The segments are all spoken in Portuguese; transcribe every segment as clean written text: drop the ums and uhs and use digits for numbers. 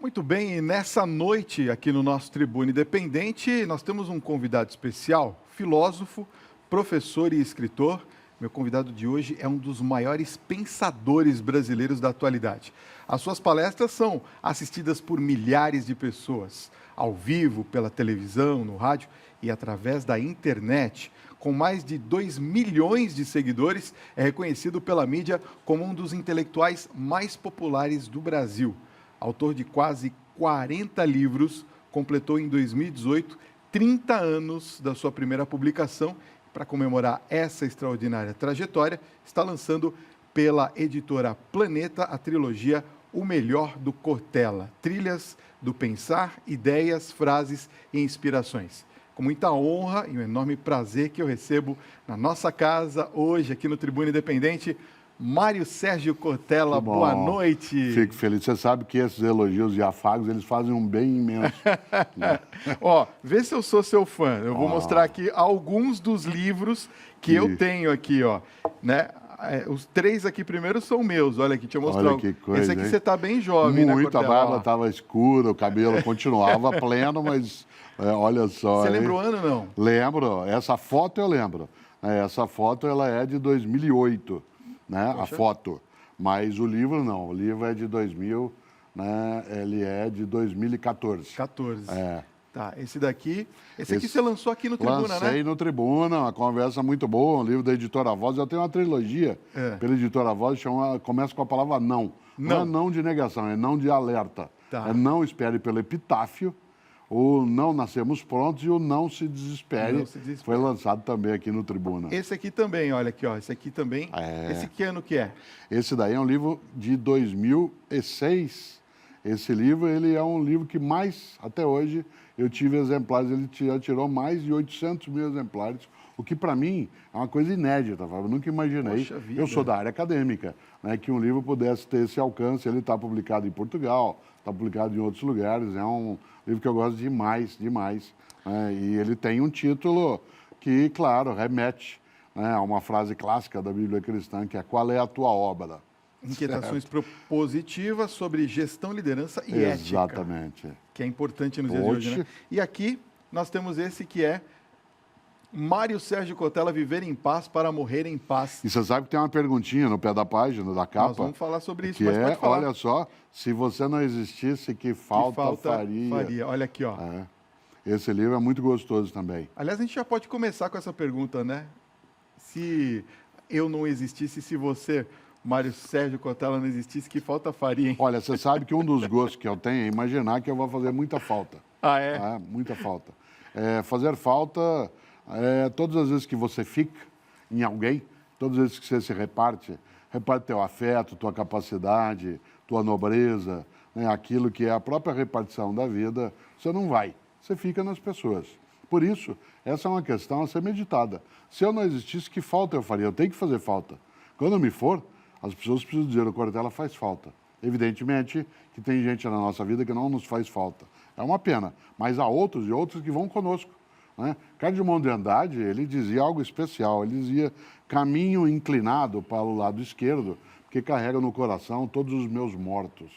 Muito bem, e nessa noite aqui no nosso Tribuna Independente, nós temos um convidado especial, filósofo, professor e escritor. Meu convidado de hoje é um dos maiores pensadores brasileiros da atualidade. As suas palestras são assistidas por milhares de pessoas, ao vivo, pela televisão, no rádio e através da internet. Com mais de 2 milhões de seguidores, é reconhecido pela mídia como um dos intelectuais mais populares do Brasil. Autor de quase 40 livros, completou em 2018 30 anos da sua primeira publicação. Para comemorar essa extraordinária trajetória, está lançando pela editora Planeta a trilogia O Melhor do Cortella, trilhas do pensar, ideias, frases e inspirações. Com muita honra e um enorme prazer que eu recebo na nossa casa, hoje, aqui no Tribuna Independente, Mário Sérgio Cortella. Boa noite. Fico feliz. Você sabe que esses elogios e afagos, eles fazem um bem imenso. Ó, vê se eu sou seu fã. Eu vou mostrar aqui alguns dos livros que eu tenho aqui, ó, né? Os 3 aqui primeiro são meus. Olha aqui, deixa eu mostrar. Olha que coisa, esse aqui hein? Você tá bem jovem, né, Muito, a Cortella? barba estava escura, o cabelo continuava pleno, mas olha só. Você lembra o ano, não? Lembro. Essa foto eu lembro. Essa foto ela é de 2008, né? Poxa. A foto. Mas o livro não. O livro é de 2000, né? Ele é de 2014. 14. É. Tá, esse daqui aqui você lançou aqui no Tribuna, né? Lancei no Tribuna, uma conversa muito boa, um livro da Editora Voz. Eu tenho uma trilogia pela Editora Voz, começa com a palavra não. Não é não de negação, é não de alerta. Tá. É não espere pelo epitáfio, o não nascemos prontos e o não se desespere. Não se desespere. Foi lançado também aqui no Tribuna. Esse aqui também, olha aqui, ó. Esse aqui também. Esse que ano que é? Esse daí é um livro de 2006. Esse livro, ele é um livro que mais, até hoje, eu tive exemplares. Ele já tirou mais de 800 mil exemplares, o que para mim é uma coisa inédita. Eu nunca imaginei. Poxa vida. Eu sou da área acadêmica, né, que um livro pudesse ter esse alcance. Ele está publicado em Portugal, está publicado em outros lugares. É um livro que eu gosto demais, demais. Né, e ele tem um título que, claro, remete, né, a uma frase clássica da Bíblia cristã, que é: qual é a tua obra? Inquietações propositivas sobre gestão, liderança e ética. Exatamente. Que é importante nos dias de hoje, né? E aqui nós temos esse que é Mário Sérgio Cortella, Viver em Paz para Morrer em Paz. E você sabe que tem uma perguntinha no pé da página, da capa. Nós vamos falar sobre isso, que mas pode falar. Olha só, se você não existisse, que falta faria? Olha aqui, ó. Esse livro é muito gostoso também. Aliás, a gente já pode começar com essa pergunta, né? Se eu não existisse, se você, Mário Sérgio Cortella, não existisse, que falta faria, hein? Olha, você sabe que um dos gostos que eu tenho é imaginar que eu vou fazer muita falta. Ah, é? Muita falta. Fazer falta, todas as vezes que você fica em alguém, todas as vezes que você se reparte teu afeto, tua capacidade, tua nobreza, né, aquilo que é a própria repartição da vida, você não vai, você fica nas pessoas. Por isso, essa é uma questão a ser meditada. Se eu não existisse, que falta eu faria? Eu tenho que fazer falta. Quando eu me for, as pessoas precisam dizer: o Cortella faz falta. Evidentemente que tem gente na nossa vida que não nos faz falta. É uma pena, mas há outros e outros que vão conosco. Né? Carlos Drummond de Andrade, ele dizia algo especial. Ele dizia: caminho inclinado para o lado esquerdo, porque carrega no coração todos os meus mortos.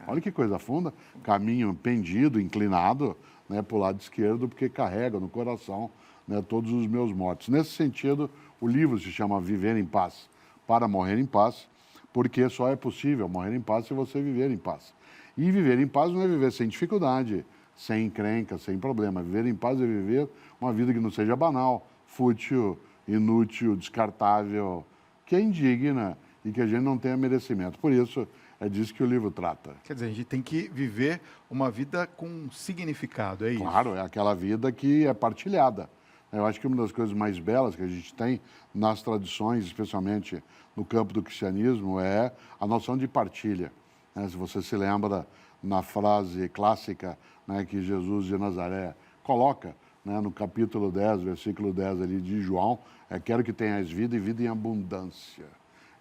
Olha que coisa funda. Caminho pendido, inclinado, né, para o lado esquerdo, porque carrega no coração, né, todos os meus mortos. Nesse sentido, o livro se chama Viver em Paz para Morrer em Paz, porque só é possível morrer em paz se você viver em paz. E viver em paz não é viver sem dificuldade, sem encrenca, sem problema. Viver em paz é viver uma vida que não seja banal, fútil, inútil, descartável, que é indigna e que a gente não tenha merecimento. Por isso, é disso que o livro trata. Quer dizer, a gente tem que viver uma vida com significado, é isso? Claro, é aquela vida que é partilhada. Eu acho que uma das coisas mais belas que a gente tem nas tradições, especialmente no campo do cristianismo, é a noção de partilha. Se você se lembra na frase clássica, né, que Jesus de Nazaré coloca, né, no capítulo 10, versículo 10 ali de João, quero que tenhais vida e vida em abundância.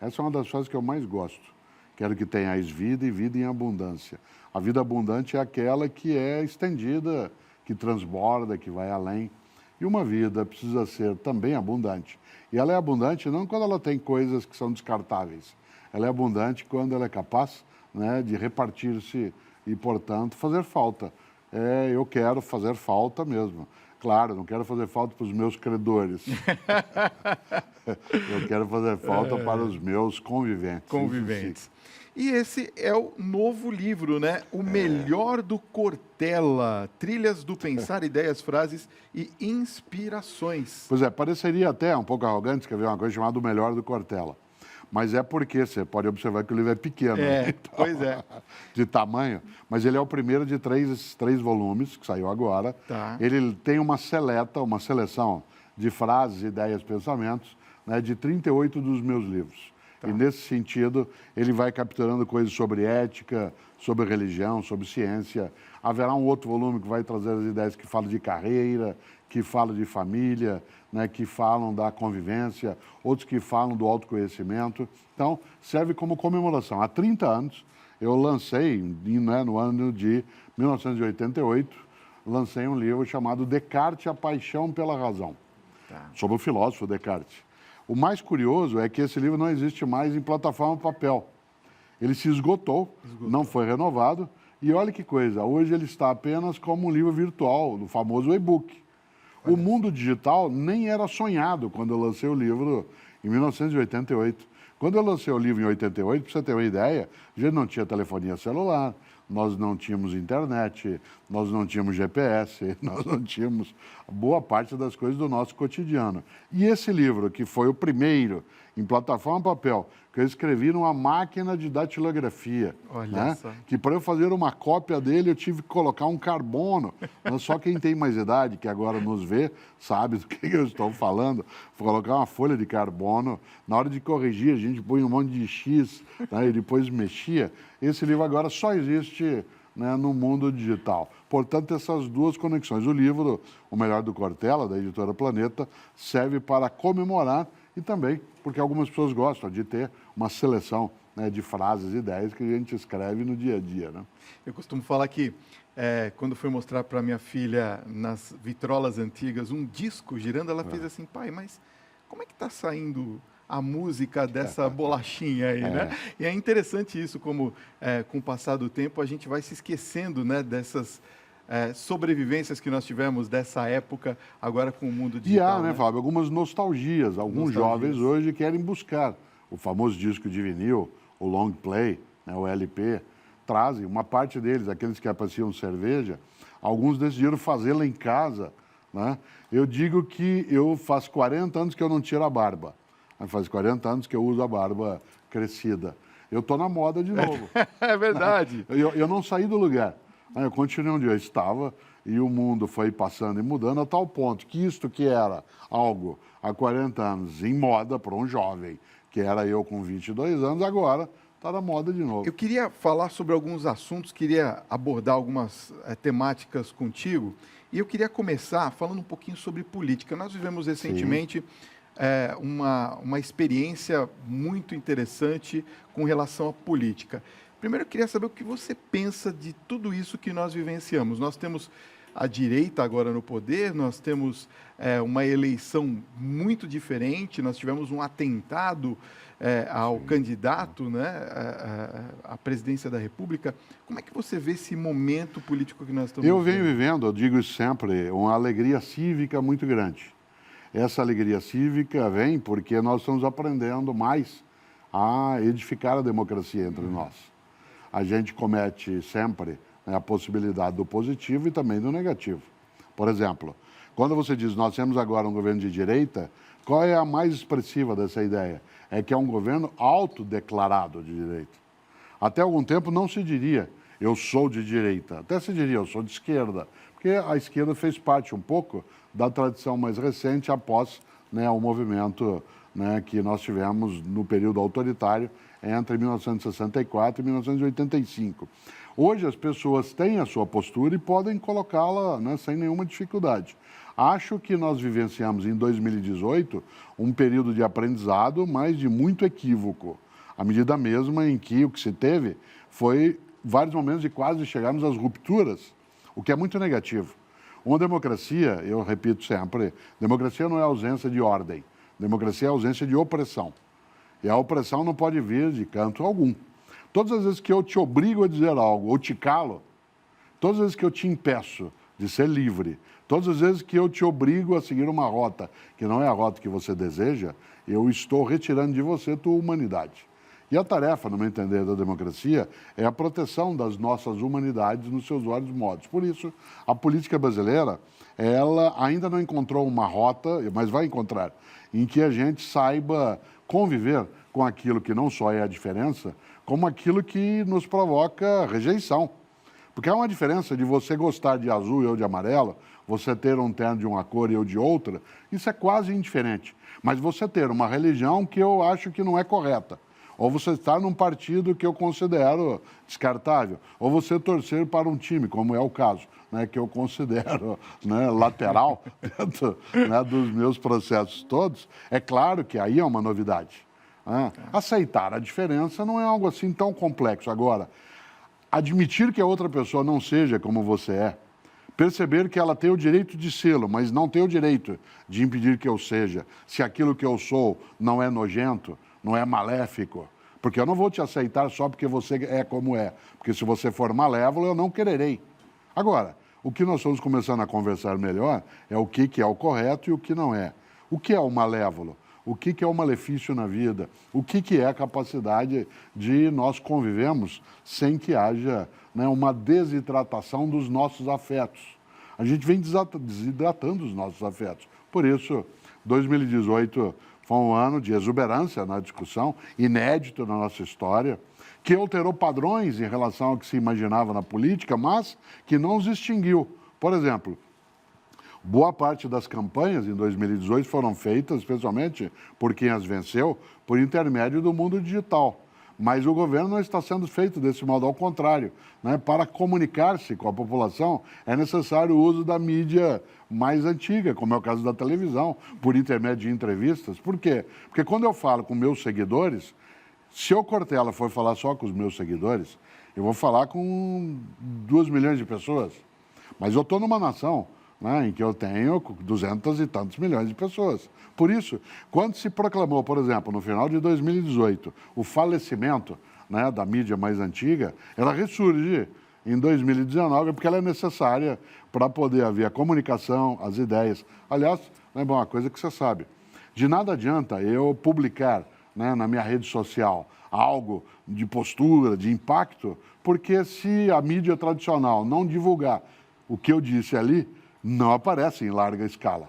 Essa é uma das frases que eu mais gosto. Quero que tenhais vida e vida em abundância. A vida abundante é aquela que é estendida, que transborda, que vai além. E uma vida precisa ser também abundante. E ela é abundante não quando ela tem coisas que são descartáveis. Ela é abundante quando ela é capaz, né, de repartir-se e, portanto, fazer falta. Eu quero fazer falta mesmo. Claro, não quero fazer falta para os meus credores. Eu quero fazer falta para os meus conviventes. Conviventes. E esse é o novo livro, né? O Melhor do Cortella. Trilhas do Pensar, Ideias, Frases e Inspirações. Pois é, pareceria até um pouco arrogante escrever uma coisa chamada O Melhor do Cortella. Mas é porque você pode observar que o livro é pequeno. Então, pois é. De tamanho. Mas ele é o primeiro de três volumes, que saiu agora. Tá. Ele tem uma seleção de frases, ideias, pensamentos, né, de 38 dos meus livros. Tá. E, nesse sentido, ele vai capturando coisas sobre ética, sobre religião, sobre ciência. Haverá um outro volume que vai trazer as ideias que falam de carreira, que falam de família, né, que falam da convivência, outros que falam do autoconhecimento. Então, serve como comemoração. Há 30 anos, eu lancei, né, no ano de 1988, lancei um livro chamado Descartes, a Paixão pela Razão, sobre o filósofo Descartes. O mais curioso é que esse livro não existe mais em plataforma papel. Ele se esgotou, não foi renovado, e olha que coisa, hoje ele está apenas como um livro virtual, no famoso e-book. O mundo digital nem era sonhado quando eu lancei o livro em 1988. Quando eu lancei o livro em 88, para você ter uma ideia, a gente não tinha telefonia celular, nós não tínhamos internet, nós não tínhamos GPS, nós não tínhamos boa parte das coisas do nosso cotidiano. E esse livro, que foi o primeiro em plataforma papel, que eu escrevi numa máquina de datilografia, né? Que para eu fazer uma cópia dele eu tive que colocar um carbono. Só quem tem mais idade, que agora nos vê, sabe do que eu estou falando. Vou colocar uma folha de carbono, na hora de corrigir a gente põe um monte de X, né? E depois mexia. Esse livro agora só existe, né, no mundo digital. Portanto, essas duas conexões. O livro, O Melhor do Cortella, da editora Planeta, serve para comemorar e também porque algumas pessoas gostam de ter uma seleção, né, de frases e ideias que a gente escreve no dia a dia, né? Eu costumo falar que, quando fui mostrar para minha filha, nas vitrolas antigas, um disco girando, ela fez assim, pai, mas como é que está saindo a música dessa bolachinha aí, né? E é interessante isso, como com o passar do tempo a gente vai se esquecendo, né, dessas sobrevivências que nós tivemos dessa época, agora com o mundo digital. E há, né, Fábio, algumas nostalgias. Alguns jovens hoje querem buscar o famoso disco de vinil, o long play, né, o LP, trazem, uma parte deles, aqueles que apreciam cerveja, alguns decidiram fazê-la em casa, né? Eu digo que eu faço 40 anos que eu não tiro a barba. Faz 40 anos que eu uso a barba crescida. Eu estou na moda de novo. É verdade. Eu não saí do lugar. Eu continuei onde eu estava e o mundo foi passando e mudando a tal ponto que isto que era algo há 40 anos em moda para um jovem, que era eu com 22 anos, agora está na moda de novo. Eu queria falar sobre alguns assuntos, queria abordar algumas temáticas contigo, e eu queria começar falando um pouquinho sobre política. Nós vivemos recentemente uma experiência muito interessante com relação à política. Primeiro, eu queria saber o que você pensa de tudo isso que nós vivenciamos. Nós temos a direita agora no poder, nós temos uma eleição muito diferente, nós tivemos um atentado ao candidato, né, à presidência da República. Como é que você vê esse momento político que nós estamos vivendo? Eu venho vivendo, eu digo isso sempre, uma alegria cívica muito grande. Essa alegria cívica vem porque nós estamos aprendendo mais a edificar a democracia entre nós. A gente comete sempre, né, a possibilidade do positivo e também do negativo. Por exemplo, quando você diz nós temos agora um governo de direita, qual é a mais expressiva dessa ideia? É que é um governo autodeclarado de direita. Até algum tempo não se diria eu sou de direita, até se diria eu sou de esquerda, porque a esquerda fez parte um pouco da tradição mais recente após, né, o movimento, né, que nós tivemos no período autoritário entre 1964 e 1985. Hoje as pessoas têm a sua postura e podem colocá-la, né, sem nenhuma dificuldade. Acho que nós vivenciamos em 2018 um período de aprendizado, mas de muito equívoco. À medida mesma em que o que se teve foi vários momentos de quase chegarmos às rupturas, o que é muito negativo. Uma democracia, eu repito sempre, democracia não é ausência de ordem, democracia é ausência de opressão. E a opressão não pode vir de canto algum. Todas as vezes que eu te obrigo a dizer algo ou te calo, todas as vezes que eu te impeço de ser livre, todas as vezes que eu te obrigo a seguir uma rota que não é a rota que você deseja, eu estou retirando de você tua humanidade. E a tarefa, no meu entender, da democracia é a proteção das nossas humanidades nos seus vários modos. Por isso, a política brasileira, ela ainda não encontrou uma rota, mas vai encontrar, em que a gente saiba conviver com aquilo que não só é a diferença, como aquilo que nos provoca rejeição. Porque há uma diferença de você gostar de azul e eu de amarelo, você ter um terno de uma cor e eu de outra, isso é quase indiferente. Mas você ter uma religião que eu acho que não é correta, ou você estar num partido que eu considero descartável, ou você torcer para um time, como é o caso, né, que eu considero, né, lateral dentro, né, dos meus processos todos, é claro que aí é uma novidade. Né? Aceitar a diferença não é algo assim tão complexo. Agora, admitir que a outra pessoa não seja como você é, perceber que ela tem o direito de sê-lo, mas não tem o direito de impedir que eu seja, se aquilo que eu sou não é nojento, não é maléfico. Porque eu não vou te aceitar só porque você é como é. Porque se você for malévolo, eu não quererei. Agora, o que nós estamos começando a conversar melhor é o que é o correto e o que não é. O que é o malévolo? O que é o malefício na vida? O que é a capacidade de nós convivemos sem que haja, né, uma desidratação dos nossos afetos? A gente vem desidratando os nossos afetos. Por isso, 2018 foi um ano de exuberância na discussão, inédito na nossa história, que alterou padrões em relação ao que se imaginava na política, mas que não os extinguiu. Por exemplo, boa parte das campanhas em 2018 foram feitas, especialmente por quem as venceu, por intermédio do mundo digital. Mas o governo não está sendo feito desse modo, ao contrário. Né? Para comunicar-se com a população, é necessário o uso da mídia mais antiga, como é o caso da televisão, por intermédio de entrevistas. Por quê? Porque quando eu falo com meus seguidores, se eu, Cortella, for falar só com os meus seguidores, eu vou falar com 2 milhões de pessoas. Mas eu estou numa nação, né, em que eu tenho 200 e tantos milhões de pessoas. Por isso, quando se proclamou, por exemplo, no final de 2018, o falecimento, né, da mídia mais antiga, ela ressurge em 2019 porque ela é necessária para poder haver a comunicação, as ideias. Aliás, é uma coisa que você sabe, de nada adianta eu publicar, né, na minha rede social algo de postura, de impacto, porque se a mídia tradicional não divulgar o que eu disse ali, não aparece em larga escala.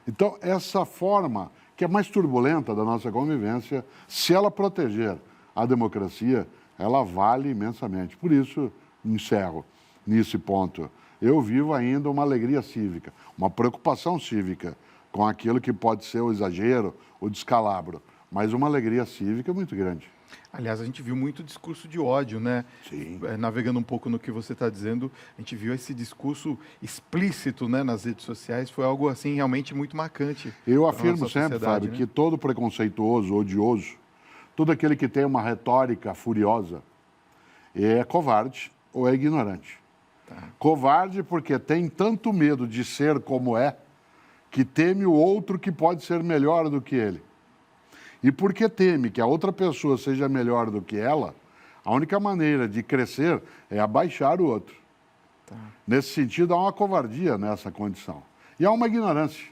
Então, essa forma, que é mais turbulenta da nossa convivência, se ela proteger a democracia, ela vale imensamente. Por isso, encerro nesse ponto. Eu vivo ainda uma alegria cívica, uma preocupação cívica com aquilo que pode ser o exagero, o descalabro, mas uma alegria cívica muito grande. Aliás, a gente viu muito discurso de ódio, né? Sim. Navegando um pouco no que você está dizendo, a gente viu esse discurso explícito, né, nas redes sociais, foi algo assim realmente muito marcante. Eu afirmo sempre, Fábio, né, que todo preconceituoso, odioso, todo aquele que tem uma retórica furiosa é covarde ou é ignorante. Covarde porque tem tanto medo de ser como é, que teme o outro que pode ser melhor do que ele. E porque teme que a outra pessoa seja melhor do que ela, a única maneira de crescer é abaixar o outro. Nesse sentido, há uma covardia nessa condição. E há uma ignorância,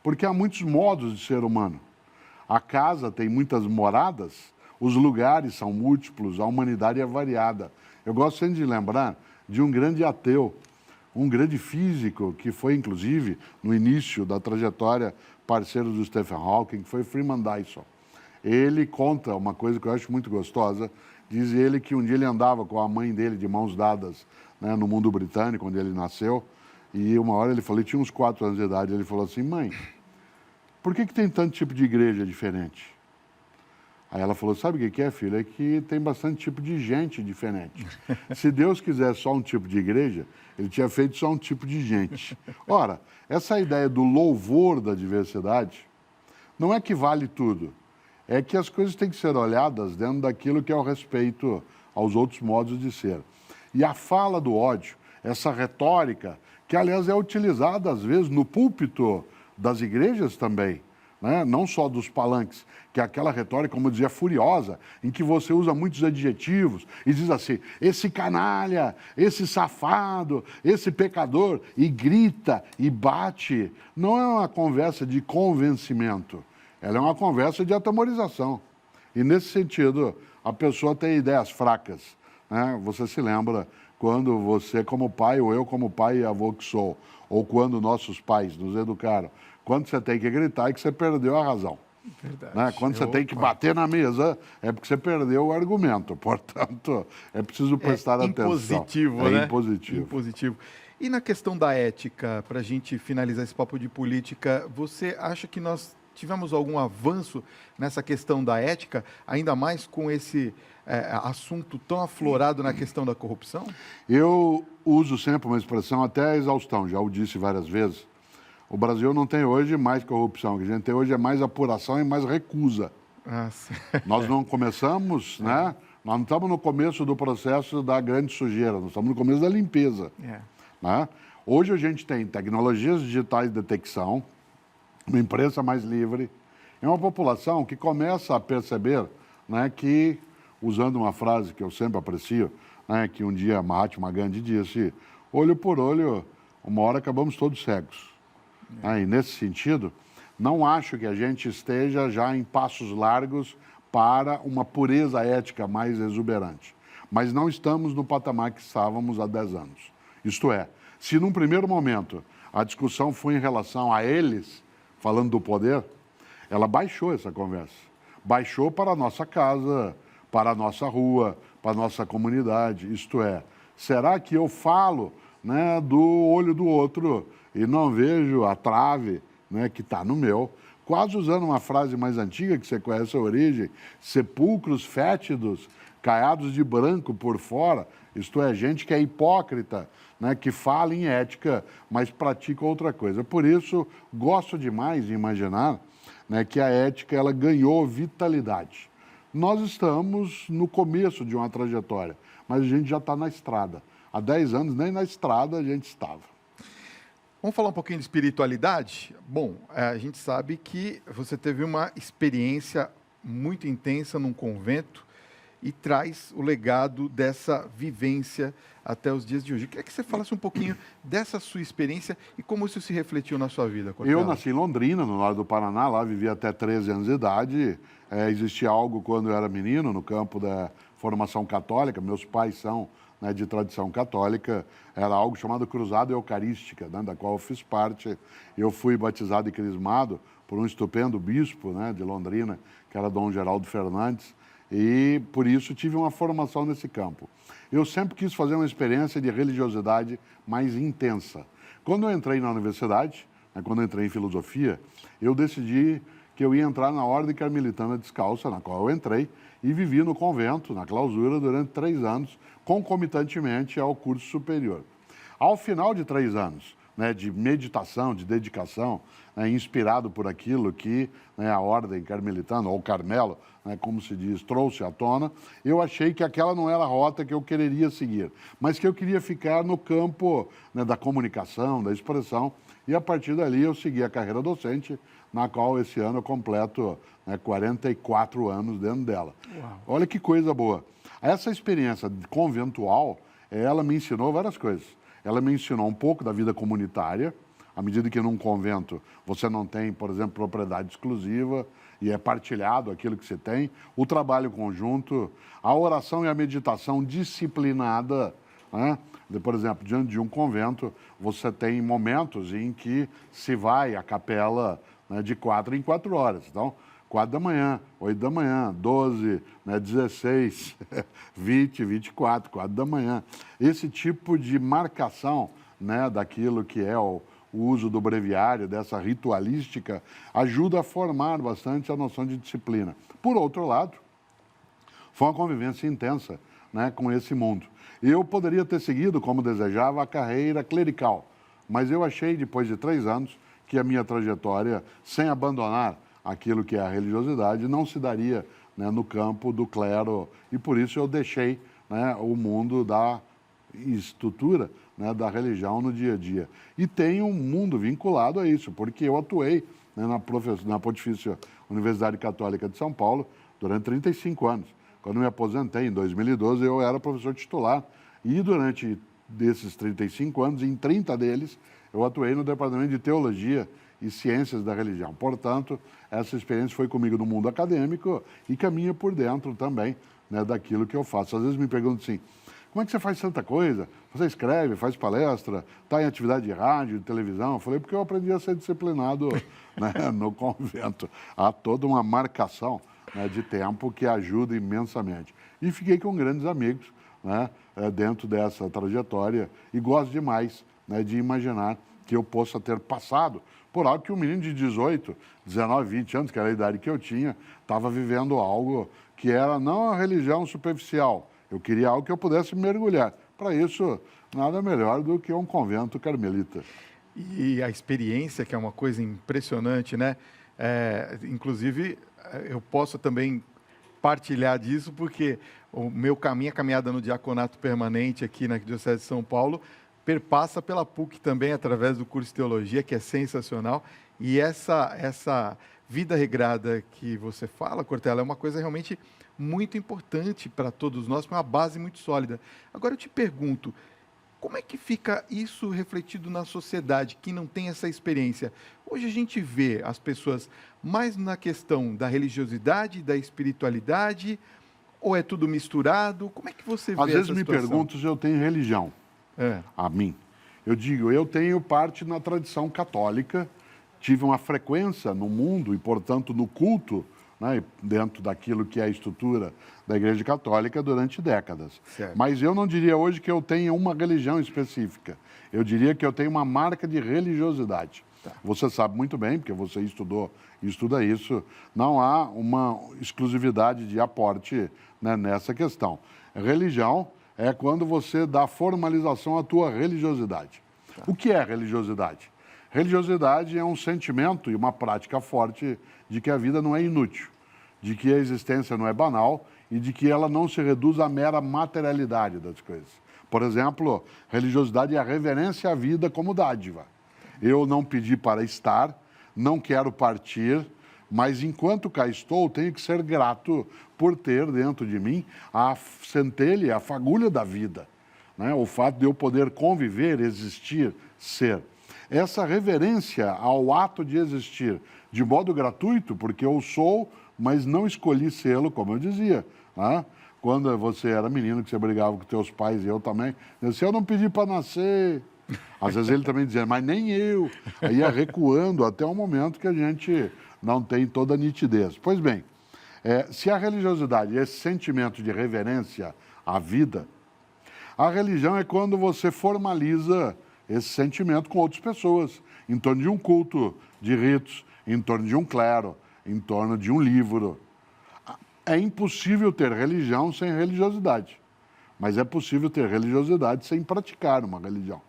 porque há muitos modos de ser humano. A casa tem muitas moradas, os lugares são múltiplos, a humanidade é variada. Eu gosto sempre de lembrar de um grande ateu, um grande físico, que foi, inclusive, no início da trajetória, parceiro do Stephen Hawking, que foi Freeman Dyson. Ele conta uma coisa que eu acho muito gostosa. Diz ele que um dia ele andava com a mãe dele de mãos dadas, né, no mundo britânico, onde ele nasceu, e uma hora ele falou, ele tinha uns 4 anos de idade, ele falou assim, mãe, por que tem tanto tipo de igreja diferente? Aí ela falou, sabe o que é, filho? É que tem bastante tipo de gente diferente. Se Deus quisesse só um tipo de igreja, ele tinha feito só um tipo de gente. Ora, essa ideia do louvor da diversidade não é que vale tudo. É que as coisas têm que ser olhadas dentro daquilo que é o respeito aos outros modos de ser. E a fala do ódio, essa retórica, que aliás é utilizada às vezes no púlpito das igrejas também, né? Não só dos palanques, que é aquela retórica, como eu dizia, furiosa, em que você usa muitos adjetivos e diz assim, esse canalha, esse safado, esse pecador, e grita e bate. Não é uma conversa de convencimento, ela é uma conversa de atemorização. E nesse sentido, a pessoa tem ideias fracas, né? Você se lembra quando você como pai, ou eu como pai e avô que sou, ou quando nossos pais nos educaram, quando você tem que gritar é que você perdeu a razão. Verdade. Né? Quando você tem que bater na mesa, é porque você perdeu o argumento. Portanto, é preciso prestar atenção. Impositivo, né? Impositivo. Impositivo. E na questão da ética, para a gente finalizar esse papo de política, você acha que nós tivemos algum avanço nessa questão da ética, ainda mais com esse assunto tão aflorado na questão da corrupção? Eu uso sempre uma expressão até a exaustão, já o disse várias vezes. O Brasil não tem hoje mais corrupção, o que a gente tem hoje é mais apuração e mais recusa. Nós não começamos, né? Nós não estamos no começo do processo da grande sujeira, nós estamos no começo da limpeza. Né? Hoje a gente tem tecnologias digitais de detecção, uma imprensa mais livre, é uma população que começa a perceber, né, que, usando uma frase que eu sempre aprecio, né, que um dia Mahatma Gandhi disse, olho por olho, uma hora acabamos todos cegos. E nesse sentido, não acho que a gente esteja já em passos largos para uma pureza ética mais exuberante. Mas não estamos no patamar que estávamos há 10 anos. Isto é, se num primeiro momento a discussão foi em relação a eles, falando do poder, ela baixou essa conversa. Baixou para a nossa casa, para a nossa rua, para a nossa comunidade. Isto é, será que eu falo, né, do olho do outro e não vejo a trave, né, que está no meu? Quase usando uma frase mais antiga, que você conhece a origem, sepulcros fétidos, caiados de branco por fora, isto é, gente que é hipócrita, né, que fala em ética, mas pratica outra coisa. Por isso, gosto demais de imaginar, né, que a ética ela ganhou vitalidade. Nós estamos no começo de uma trajetória, mas a gente já está na estrada. Há 10 anos, nem na estrada a gente estava. Vamos falar um pouquinho de espiritualidade? Bom, a gente sabe que você teve uma experiência muito intensa num convento e traz o legado dessa vivência até os dias de hoje. Eu queria que você falasse um pouquinho dessa sua experiência e como isso se refletiu na sua vida, Cortella. Eu nasci em Londrina, no norte do Paraná, lá vivi até 13 anos de idade. Existia algo quando eu era menino, no campo da formação católica, meus pais são, né, de tradição católica, era algo chamado Cruzada Eucarística, né, da qual eu fiz parte. Eu fui batizado e crismado por um estupendo bispo, né, de Londrina, que era Dom Geraldo Fernandes, e por isso tive uma formação nesse campo. Eu sempre quis fazer uma experiência de religiosidade mais intensa. Quando eu entrei na universidade, né, quando eu entrei em filosofia, eu decidi que eu ia entrar na Ordem Carmelitana Descalça, na qual eu entrei, e vivi no convento, na clausura, durante 3 anos, concomitantemente ao curso superior. Ao final de 3 anos, né, de meditação, de dedicação, né, inspirado por aquilo que, né, a Ordem Carmelitana, ou Carmelo, né, como se diz, trouxe à tona, eu achei que aquela não era a rota que eu quereria seguir, mas que eu queria ficar no campo, né, da comunicação, da expressão, e a partir dali eu segui a carreira docente, na qual esse ano eu completo, né, 44 anos dentro dela. Uau. Olha que coisa boa. Essa experiência conventual, ela me ensinou várias coisas. Ela me ensinou um pouco da vida comunitária, à medida que num convento você não tem, por exemplo, propriedade exclusiva e é partilhado aquilo que você tem, o trabalho conjunto, a oração e a meditação disciplinada, né? Por exemplo, diante de um convento, você tem momentos em que se vai à capela, né, de 4 em 4 horas. Então, 4 da manhã, 8 da manhã, 12, né, 16, 20, 24, 4 da manhã. Esse tipo de marcação, né, daquilo que é o uso do breviário, dessa ritualística, ajuda a formar bastante a noção de disciplina. Por outro lado, foi uma convivência intensa, né, com esse mundo. Eu poderia ter seguido, como desejava, a carreira clerical, mas eu achei, depois de 3 anos, que a minha trajetória, sem abandonar aquilo que é a religiosidade, não se daria, né, no campo do clero, e por isso eu deixei, né, o mundo da estrutura, né, da religião no dia a dia. E tem um mundo vinculado a isso, porque eu atuei né, na Pontifícia Universidade Católica de São Paulo durante 35 anos. Quando me aposentei, em 2012, eu era professor titular e durante desses 35 anos, em 30 deles, eu atuei no Departamento de Teologia e Ciências da Religião. Portanto, essa experiência foi comigo no mundo acadêmico e caminha por dentro também, né, daquilo que eu faço. Às vezes me perguntam assim, como é que você faz tanta coisa? Você escreve, faz palestra, está em atividade de rádio, de televisão? Eu falei, porque eu aprendi a ser disciplinado né, no convento. Há toda uma marcação, né, de tempo que ajuda imensamente. E fiquei com grandes amigos, né, dentro dessa trajetória e gosto demais, né, de imaginar que eu possa ter passado por algo que um menino de 18, 19, 20 anos, que era a idade que eu tinha, estava vivendo algo que era não a religião superficial. Eu queria algo que eu pudesse mergulhar. Para isso, nada melhor do que um convento carmelita. E a experiência, que é uma coisa impressionante, né? Inclusive, eu posso também partilhar disso, porque minha caminhada no diaconato permanente aqui na Diocese de São Paulo perpassa pela PUC também, através do curso de teologia, que é sensacional. E essa vida regrada que você fala, Cortella, é uma coisa realmente muito importante para todos nós, com uma base muito sólida. Agora eu te pergunto, como é que fica isso refletido na sociedade que não tem essa experiência? Hoje a gente vê as pessoas mais na questão da religiosidade, da espiritualidade, ou é tudo misturado? Como é que você vê essa situação? Às vezes me perguntam se eu tenho religião. A mim. Eu digo, eu tenho parte na tradição católica, tive uma frequência no mundo e, portanto, no culto, né, dentro daquilo que é a estrutura da Igreja Católica durante décadas. Certo. Mas eu não diria hoje que eu tenho uma religião específica. Eu diria que eu tenho uma marca de religiosidade. Tá. Você sabe muito bem, porque você estudou e estuda isso, não há uma exclusividade de aporte, né, nessa questão. Religião é quando você dá formalização à tua religiosidade. Tá. O que é religiosidade? Religiosidade é um sentimento e uma prática forte de que a vida não é inútil, de que a existência não é banal e de que ela não se reduz à mera materialidade das coisas. Por exemplo, religiosidade é a reverência à vida como dádiva. Eu não pedi para estar, não quero partir, mas enquanto cá estou, tenho que ser grato por ter dentro de mim a centelha, a fagulha da vida, né? O fato de eu poder conviver, existir, ser. Essa reverência ao ato de existir, de modo gratuito, porque eu sou, mas não escolhi sê-lo, como eu dizia, né? Quando você era menino, que você brigava com teus pais e eu também, eu disse, eu não pedi para nascer. Às vezes ele também dizia, mas nem eu. Aí ia recuando até o momento que a gente não tem toda a nitidez. Pois bem, se a religiosidade é esse sentimento de reverência à vida, a religião é quando você formaliza esse sentimento com outras pessoas, em torno de um culto, de ritos, em torno de um clero, em torno de um livro. É impossível ter religião sem religiosidade, mas é possível ter religiosidade sem praticar uma religião.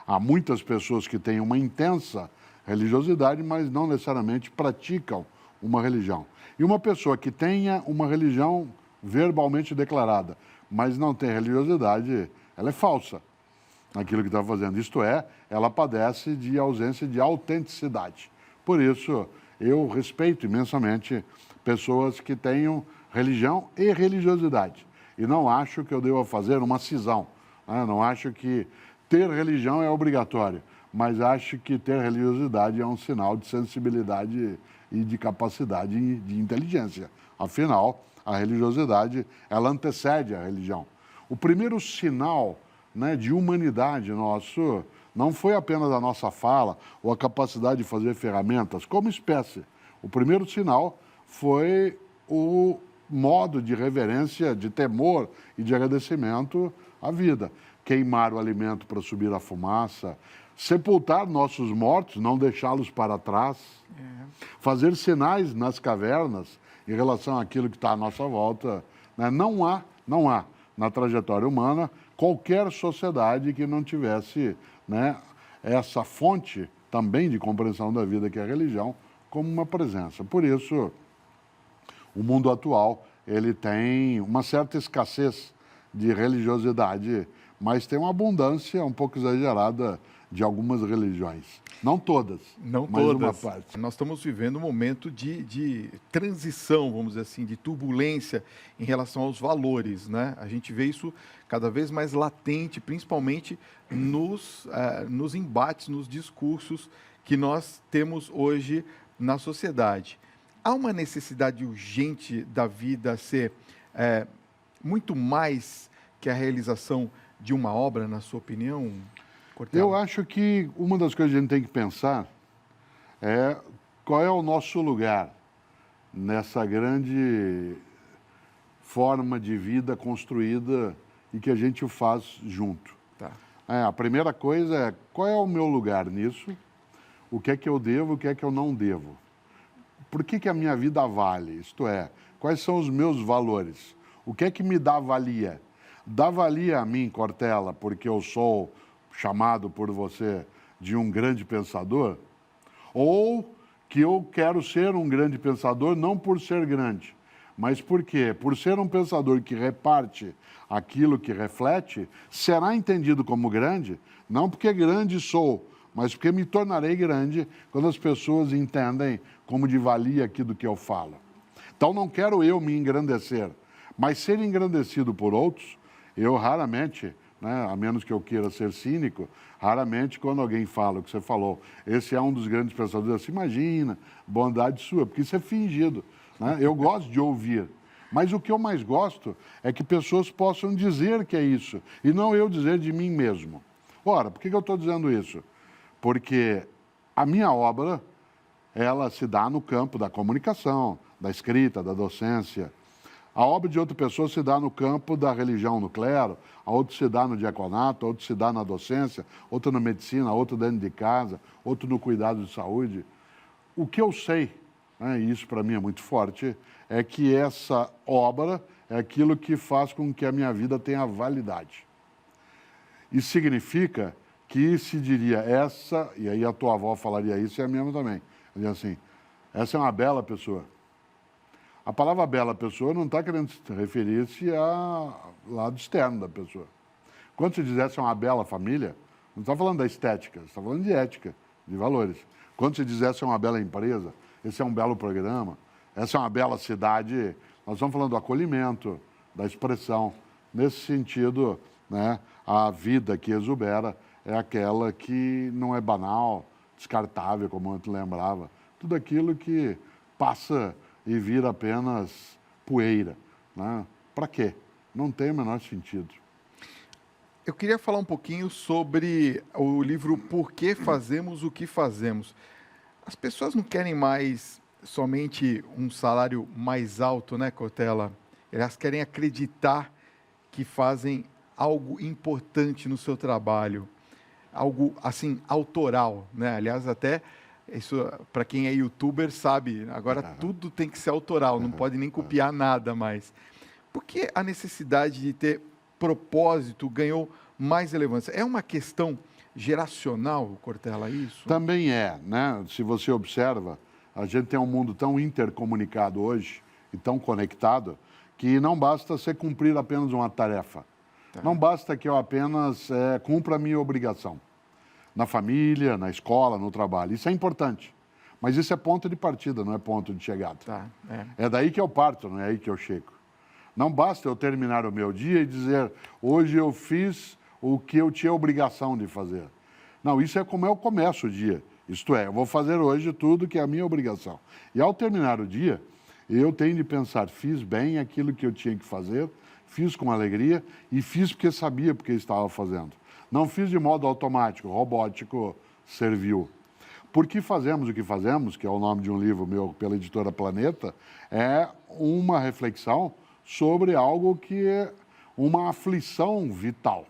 Há muitas pessoas que têm uma intensa religiosidade, mas não necessariamente praticam uma religião. E uma pessoa que tenha uma religião verbalmente declarada, mas não tem religiosidade, ela é falsa naquilo que está fazendo. Isto é, ela padece de ausência de autenticidade. Por isso, eu respeito imensamente pessoas que tenham religião e religiosidade. E não acho que eu deva fazer uma cisão, né? Não acho que ter religião é obrigatório, mas acho que ter religiosidade é um sinal de sensibilidade e de capacidade de inteligência. Afinal, a religiosidade, ela antecede a religião. O primeiro sinal, né, de humanidade nosso não foi apenas a nossa fala ou a capacidade de fazer ferramentas como espécie. O primeiro sinal foi o modo de reverência, de temor e de agradecimento à vida. Queimar o alimento para subir a fumaça, sepultar nossos mortos, não deixá-los para trás, fazer sinais nas cavernas em relação àquilo que está à nossa volta, né? Não há na trajetória humana qualquer sociedade que não tivesse, né, essa fonte também de compreensão da vida, que é a religião, como uma presença. Por isso, o mundo atual ele tem uma certa escassez de religiosidade, mas tem uma abundância um pouco exagerada de algumas religiões. Não todas, Não mas uma todas. parte. Nós estamos vivendo um momento de transição, vamos dizer assim, de turbulência em relação aos valores, né? A gente vê isso cada vez mais latente, principalmente nos embates, nos discursos que nós temos hoje na sociedade. Há uma necessidade urgente da vida ser muito mais que a realização de uma obra, na sua opinião, Cortella? Eu acho que uma das coisas que a gente tem que pensar é qual é o nosso lugar nessa grande forma de vida construída e que a gente o faz junto. Tá. A primeira coisa é qual é o meu lugar nisso, o que é que eu devo, o que é que eu não devo. Por que a minha vida vale? Isto é, quais são os meus valores? O que é que me dá valia? Dá valia a mim, Cortella, porque eu sou chamado por você de um grande pensador? Ou que eu quero ser um grande pensador não por ser grande, mas por quê? Por ser um pensador que reparte aquilo que reflete, será entendido como grande, não porque grande sou, mas porque me tornarei grande quando as pessoas entendem como de valia aquilo que eu falo. Então não quero eu me engrandecer, mas ser engrandecido por outros, eu raramente, né, a menos que eu queira ser cínico, raramente quando alguém fala o que você falou, esse é um dos grandes pensadores, assim, imagina, bondade sua, porque isso é fingido, né? Eu gosto de ouvir, mas o que eu mais gosto é que pessoas possam dizer que é isso, e não eu dizer de mim mesmo. Ora, por que eu estou dizendo isso? Porque a minha obra, ela se dá no campo da comunicação, da escrita, da docência. A obra de outra pessoa se dá no campo da religião, no clero, a outra se dá no diaconato, a outra se dá na docência, outra na medicina, a outra dentro de casa, outra no cuidado de saúde. O que eu sei, né, e isso para mim é muito forte, é que essa obra é aquilo que faz com que a minha vida tenha validade. Isso significa que se diria essa, e aí a tua avó falaria isso e a minha mãe também, diria assim, essa é uma bela pessoa. A palavra bela pessoa não está querendo referir-se ao lado externo da pessoa. Quando se diz essa é uma bela família, não está falando da estética, está falando de ética, de valores. Quando se diz essa é uma bela empresa, esse é um belo programa, essa é uma bela cidade, nós estamos falando do acolhimento, da expressão. Nesse sentido, né, a vida que exubera é aquela que não é banal, descartável, como antes lembrava. Tudo aquilo que passa e vira apenas poeira, né? Para quê? Não tem o menor sentido. Eu queria falar um pouquinho sobre o livro Por que Fazemos o que Fazemos. As pessoas não querem mais somente um salário mais alto, né, Cortella? Elas querem acreditar que fazem algo importante no seu trabalho, algo assim autoral, né? Aliás, até isso, para quem é youtuber, sabe, agora tudo tem que ser autoral, não pode nem copiar nada mais. Por que a necessidade de ter propósito ganhou mais relevância? É uma questão geracional, Cortella, isso? Também é, né? Se você observa, a gente tem um mundo tão intercomunicado hoje e tão conectado que não basta você cumprir apenas uma tarefa. Tá. Não basta que eu apenas cumpra a minha obrigação. Na família, na escola, no trabalho. Isso é importante. Mas isso é ponto de partida, não é ponto de chegada. Tá, é daí que eu parto, não é aí que eu chego. Não basta eu terminar o meu dia e dizer, hoje eu fiz o que eu tinha obrigação de fazer. Não, isso é como eu começo o dia. Isto é, eu vou fazer hoje tudo que é a minha obrigação. E ao terminar o dia, eu tenho de pensar, fiz bem aquilo que eu tinha que fazer, fiz com alegria e fiz porque sabia porque estava fazendo. Não fiz de modo automático, robótico, servil. Por que fazemos o que fazemos, que é o nome de um livro meu pela editora Planeta, é uma reflexão sobre algo que é uma aflição vital.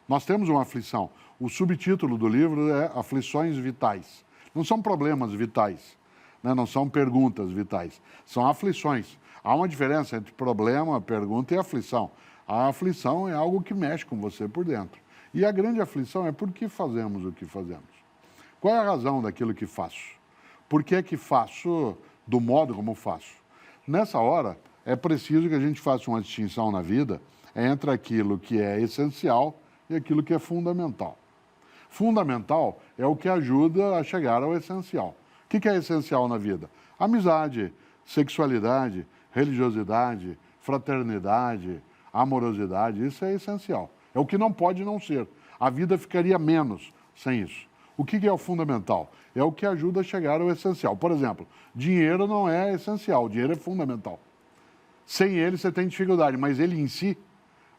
Nós temos uma aflição. O subtítulo do livro é Aflições Vitais. Não são problemas vitais, né? Não são perguntas vitais, são aflições. Há uma diferença entre problema, pergunta e aflição. A aflição é algo que mexe com você por dentro. E a grande aflição é por que fazemos o que fazemos? Qual é a razão daquilo que faço? Por que é que faço do modo como faço? Nessa hora, é preciso que a gente faça uma distinção na vida entre aquilo que é essencial e aquilo que é fundamental. Fundamental é o que ajuda a chegar ao essencial. O que é essencial na vida? Amizade, sexualidade, religiosidade, fraternidade, amorosidade, isso é essencial. É o que não pode não ser. A vida ficaria menos sem isso. O que é o fundamental? É o que ajuda a chegar ao essencial. Por exemplo, dinheiro não é essencial, dinheiro é fundamental. Sem ele você tem dificuldade, mas ele em si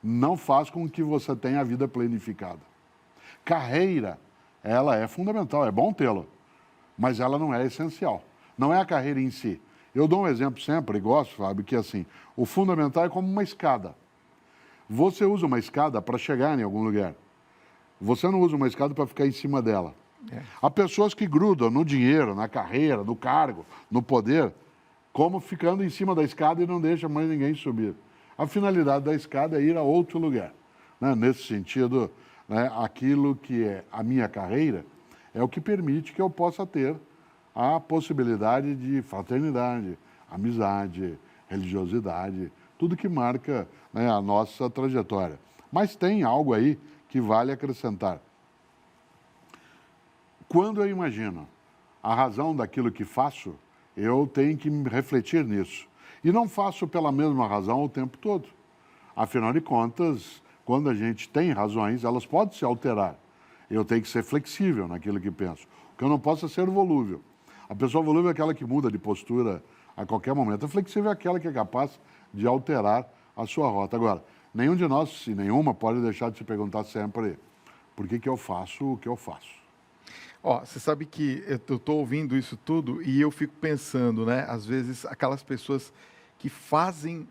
não faz com que você tenha a vida planificada. Carreira, ela é fundamental, é bom tê-la, mas ela não é essencial. Não é a carreira em si. Eu dou um exemplo sempre, e gosto, Fábio, que assim, o fundamental é como uma escada. Você usa uma escada para chegar em algum lugar. Você não usa uma escada para ficar em cima dela. Há pessoas que grudam no dinheiro, na carreira, no cargo, no poder, como ficando em cima da escada e não deixa mais ninguém subir. A finalidade da escada é ir a outro lugar. Né? Nesse sentido, né, aquilo que é a minha carreira é o que permite que eu possa ter a possibilidade de fraternidade, amizade, religiosidade, tudo que marca, né, a nossa trajetória. Mas tem algo aí que vale acrescentar. Quando eu imagino a razão daquilo que faço, eu tenho que refletir nisso. E não faço pela mesma razão o tempo todo. Afinal de contas, quando a gente tem razões, elas podem se alterar. Eu tenho que ser flexível naquilo que penso. O que eu não posso é ser volúvel. A pessoa volúvel é aquela que muda de postura a qualquer momento. A flexível é aquela que é capaz de alterar a sua rota. Agora, nenhum de nós, e nenhuma, pode deixar de se perguntar sempre por que eu faço o que eu faço. Ó, você sabe que eu estou ouvindo isso tudo e eu fico pensando, né? Às vezes, aquelas pessoas que fazem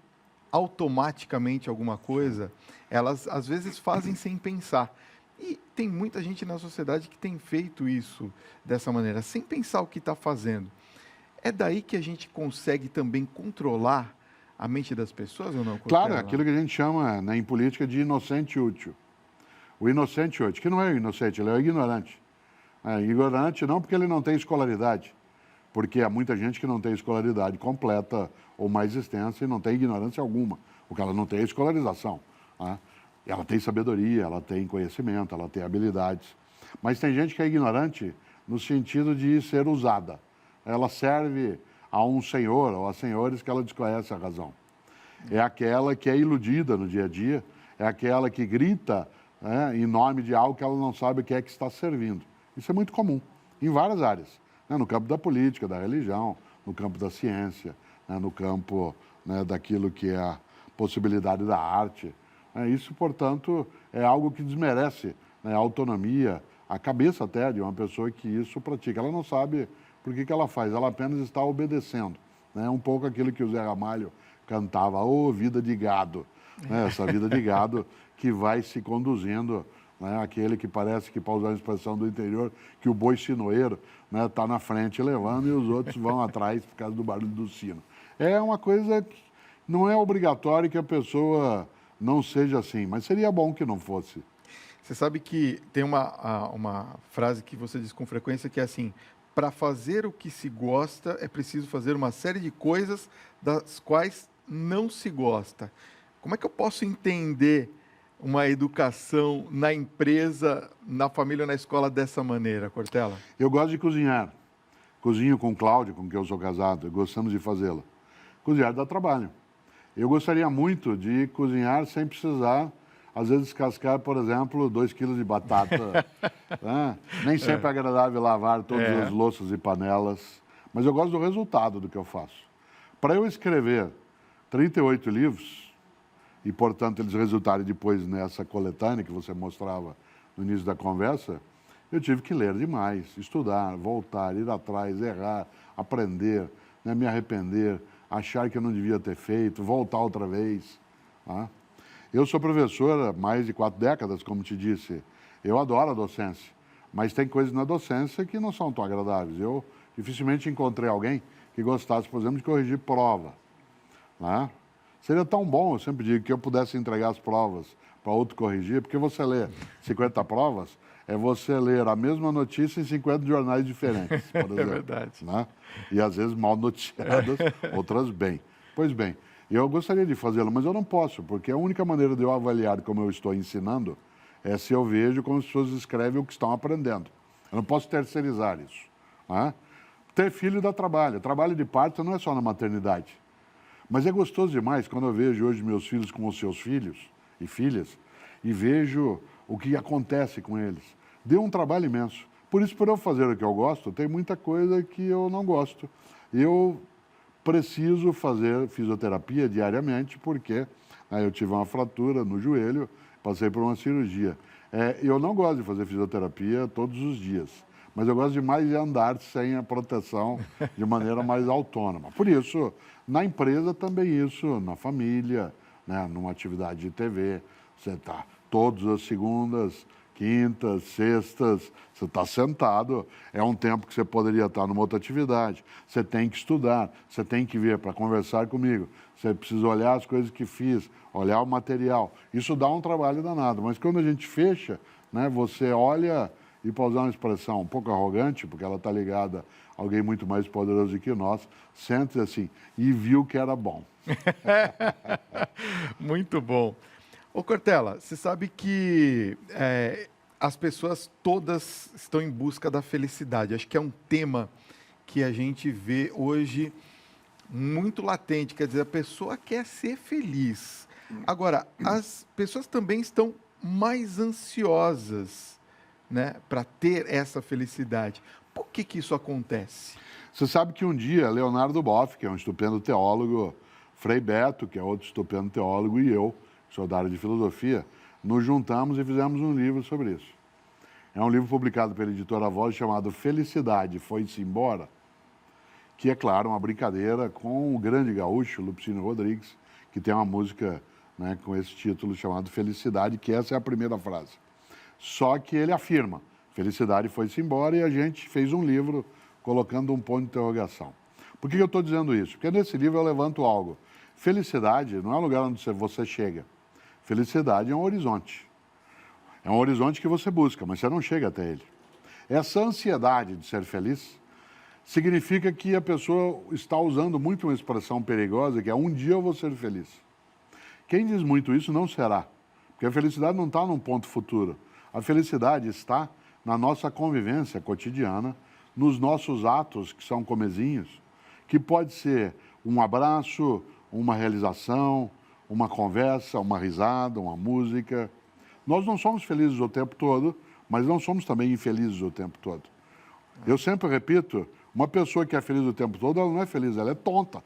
automaticamente alguma coisa, elas às vezes fazem sem pensar. E tem muita gente na sociedade que tem feito isso dessa maneira, sem pensar o que está fazendo. É daí que a gente consegue também controlar a mente das pessoas ou não? Claro, é aquilo que a gente chama, né, em política de inocente útil. O inocente útil, que não é o inocente, ele é o ignorante. Ignorante não porque ele não tem escolaridade, porque há muita gente que não tem escolaridade completa ou mais extensa e não tem ignorância alguma, porque ela não tem escolarização. Né? Ela tem sabedoria, ela tem conhecimento, ela tem habilidades. Mas tem gente que é ignorante no sentido de ser usada. Ela serve a um senhor ou a senhores que ela desconhece a razão. É aquela que é iludida no dia a dia, é aquela que grita, né, em nome de algo que ela não sabe o que é que está servindo. Isso é muito comum, em várias áreas. Né? No campo da política, da religião, no campo da ciência, né? No campo, né, daquilo que é a possibilidade da arte. Isso, portanto, é algo que desmerece, né, a autonomia, a cabeça até de uma pessoa que isso pratica. Ela não sabe por que ela faz, ela apenas está obedecendo. Né? Um pouco aquilo que o Zé Ramalho cantava, ô vida de gado. Né? Essa vida de gado que vai se conduzindo, né? Aquele que parece que, para usar a expressão do interior, que o boi sinoeiro está, né, na frente levando e os outros vão atrás por causa do barulho do sino. É uma coisa que não é obrigatório que a pessoa não seja assim, mas seria bom que não fosse. Você sabe que tem uma frase que você diz com frequência que é assim: para fazer o que se gosta é preciso fazer uma série de coisas das quais não se gosta. Como é que eu posso entender uma educação na empresa, na família, na escola dessa maneira, Cortella? Eu gosto de cozinhar. Cozinho com o Cláudio, com quem eu sou casado, gostamos de fazê-la. Cozinhar dá trabalho. Eu gostaria muito de cozinhar sem precisar, às vezes, descascar, por exemplo, 2 quilos de batata. Né? Nem sempre é agradável lavar todas as louças e panelas, mas eu gosto do resultado do que eu faço. Para eu escrever 38 livros, e, portanto, eles resultarem depois nessa coletânea que você mostrava no início da conversa, eu tive que ler demais, estudar, voltar, ir atrás, errar, aprender, né, me arrepender, achar que eu não devia ter feito, voltar outra vez. Tá? Eu sou professor há mais de 4 décadas, como te disse. Eu adoro a docência, mas tem coisas na docência que não são tão agradáveis. Eu dificilmente encontrei alguém que gostasse, por exemplo, de corrigir prova. Né? Seria tão bom, eu sempre digo, que eu pudesse entregar as provas para outro corrigir, porque você lê 50 provas, é você ler a mesma notícia em 50 jornais diferentes, por exemplo. É verdade. Né? E às vezes mal noticiadas, outras bem. Pois bem, eu gostaria de fazê-lo, mas eu não posso, porque a única maneira de eu avaliar como eu estou ensinando é se eu vejo como as pessoas escrevem o que estão aprendendo. Eu não posso terceirizar isso. Né? Ter filho dá trabalho. Trabalho de parto não é só na maternidade. Mas é gostoso demais quando eu vejo hoje meus filhos com os seus filhos e filhas e vejo o que acontece com eles. Deu um trabalho imenso. Por isso, por eu fazer o que eu gosto, tem muita coisa que eu não gosto. Eu preciso fazer fisioterapia diariamente porque eu tive uma fratura no joelho, passei por uma cirurgia. Eu não gosto de fazer fisioterapia todos os dias, mas eu gosto demais de andar sem a proteção de maneira mais autônoma. Por isso, na empresa também isso, na família, né, numa atividade de TV, você está todas as segundas, quintas, sextas, você está sentado, é um tempo que você poderia estar numa outra atividade. Você tem que estudar, você tem que vir para conversar comigo, você precisa olhar as coisas que fiz, olhar o material. Isso dá um trabalho danado, mas quando a gente fecha, né, você olha, e para usar uma expressão um pouco arrogante, porque ela está ligada a alguém muito mais poderoso que nós, sente assim, e viu que era bom. Muito bom. Ô Cortella, você sabe que as pessoas todas estão em busca da felicidade. Acho que é um tema que a gente vê hoje muito latente. Quer dizer, a pessoa quer ser feliz. Agora, as pessoas também estão mais ansiosas, né, para ter essa felicidade. Por que que isso acontece? Você sabe que um dia Leonardo Boff, que é um estupendo teólogo, Frei Beto, que é outro estupendo teólogo, e eu, que sou da área de filosofia, nos juntamos e fizemos um livro sobre isso. É um livro publicado pela editora Voz chamado Felicidade Foi-se Embora, que é, claro, uma brincadeira com o grande gaúcho, Lupicínio Rodrigues, que tem uma música, né, com esse título chamado Felicidade, que essa é a primeira frase. Só que ele afirma, felicidade foi-se embora, e a gente fez um livro colocando um ponto de interrogação. Por que eu estou dizendo isso? Porque nesse livro eu levanto algo. Felicidade não é um lugar onde você chega. Felicidade é um horizonte. É um horizonte que você busca, mas você não chega até ele. Essa ansiedade de ser feliz significa que a pessoa está usando muito uma expressão perigosa, que é um dia eu vou ser feliz. Quem diz muito isso não será, porque a felicidade não está num ponto futuro. A felicidade está na nossa convivência cotidiana, nos nossos atos, que são comezinhos, que pode ser um abraço, uma realização, uma conversa, uma risada, uma música. Nós não somos felizes o tempo todo, mas não somos também infelizes o tempo todo. Eu sempre repito, uma pessoa que é feliz o tempo todo, ela não é feliz, ela é tonta.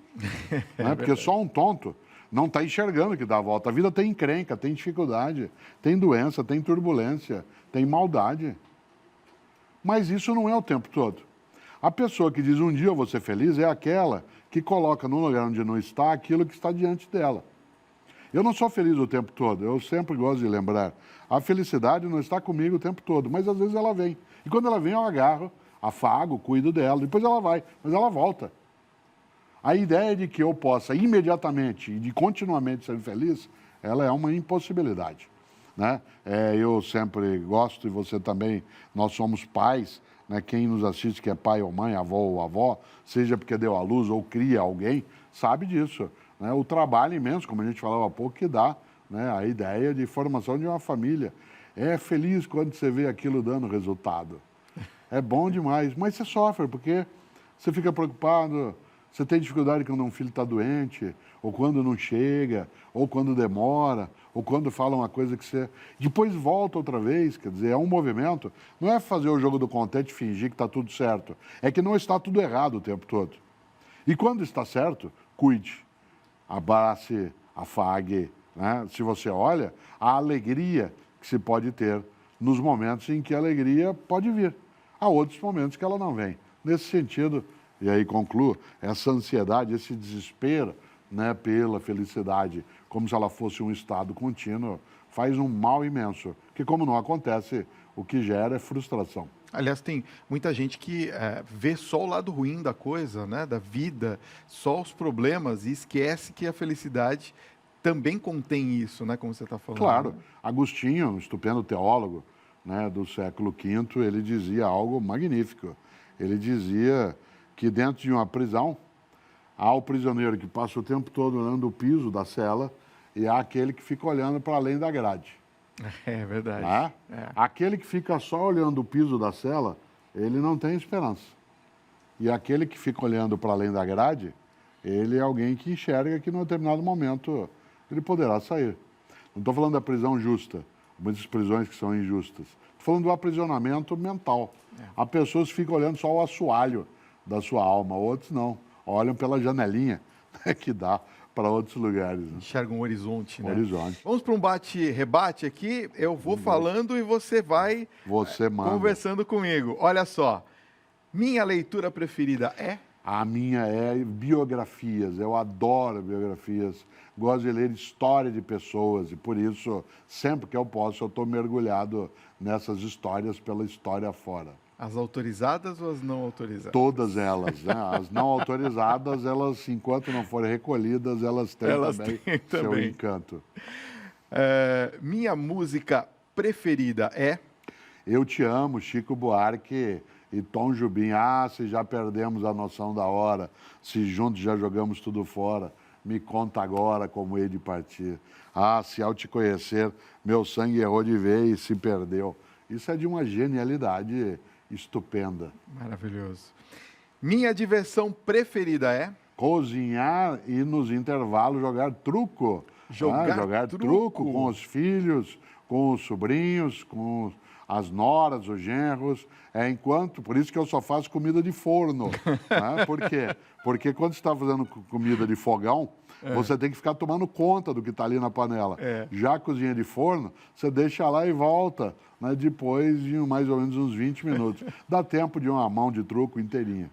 Né? Porque só um tonto não está enxergando que dá a volta. A vida tem encrenca, tem dificuldade, tem doença, tem turbulência, tem maldade. Mas isso não é o tempo todo. A pessoa que diz um dia eu vou ser feliz é aquela que coloca no lugar onde não está aquilo que está diante dela. Eu não sou feliz o tempo todo, eu sempre gosto de lembrar. A felicidade não está comigo o tempo todo, mas às vezes ela vem. E quando ela vem, eu agarro, afago, cuido dela, depois ela vai, mas ela volta. A ideia de que eu possa imediatamente e de continuamente ser feliz, ela é uma impossibilidade. Né? Eu sempre gosto, e você também, nós somos pais, né? Quem nos assiste que é pai ou mãe, avó ou avó, seja porque deu à luz ou cria alguém, sabe disso. Né? O trabalho imenso, como a gente falava há pouco, que dá, né, a ideia de formação de uma família. É feliz quando você vê aquilo dando resultado. É bom demais, mas você sofre, porque você fica preocupado, você tem dificuldade quando um filho está doente, ou quando não chega, ou quando demora, ou quando fala uma coisa que você... Depois volta outra vez, quer dizer, é um movimento. Não é fazer o jogo do contente e fingir que está tudo certo. É que não está tudo errado o tempo todo. E quando está certo, cuide, abrace, afague. Né? Se você olha, a alegria que se pode ter nos momentos em que a alegria pode vir. Há outros momentos que ela não vem. Nesse sentido, e aí concluo, essa ansiedade, esse desespero, né, pela felicidade, como se ela fosse um estado contínuo, faz um mal imenso, que como não acontece, o que gera é frustração. Aliás, tem muita gente que vê só o lado ruim da coisa, né, da vida, só os problemas, e esquece que a felicidade também contém isso, né, como você está falando. Claro. Agostinho, um estupendo teólogo, né, do século V, ele dizia algo magnífico. Ele dizia que dentro de uma prisão, há o prisioneiro que passa o tempo todo olhando o piso da cela e há aquele que fica olhando para além da grade. É verdade. Né? É. Aquele que fica só olhando o piso da cela, ele não tem esperança. E aquele que fica olhando para além da grade, ele é alguém que enxerga que, num determinado momento, ele poderá sair. Não estou falando da prisão justa, muitas prisões que são injustas. Estou falando do aprisionamento mental. Há pessoas que ficam olhando só o assoalho da sua alma, outros não. Olham pela janelinha que dá para outros lugares. Né? Enxerga um horizonte, né? Horizonte. Vamos para um bate-rebate aqui. Eu vou falando e você vai Você manda. conversando comigo. Olha só, minha leitura preferida é... A minha é biografias, eu adoro biografias, gosto de ler história de pessoas e por isso, sempre que eu posso, eu estou mergulhado nessas histórias pela história fora. As autorizadas ou as não autorizadas? Todas elas, né? As não autorizadas, elas, enquanto não forem recolhidas, elas têm também seu encanto. Minha música preferida é... Eu Te Amo, Chico Buarque e Tom Jobim. Ah, se já perdemos a noção da hora, se juntos já jogamos tudo fora, me conta agora como hei de partir. Ah, se ao te conhecer, meu sangue errou de vez e se perdeu. Isso é de uma genialidade estupenda. Maravilhoso. Minha diversão preferida é... Cozinhar e nos intervalos jogar truco. Jogar truco com os filhos, com os sobrinhos, com as noras, os genros. Por isso que eu só faço comida de forno. Né? Por quê? Porque quando você está fazendo comida de fogão, você tem que ficar tomando conta do que está ali na panela. Já a cozinha de forno, você deixa lá e volta, né? Depois de mais ou menos uns 20 minutos. Dá tempo de uma mão de truco inteirinha.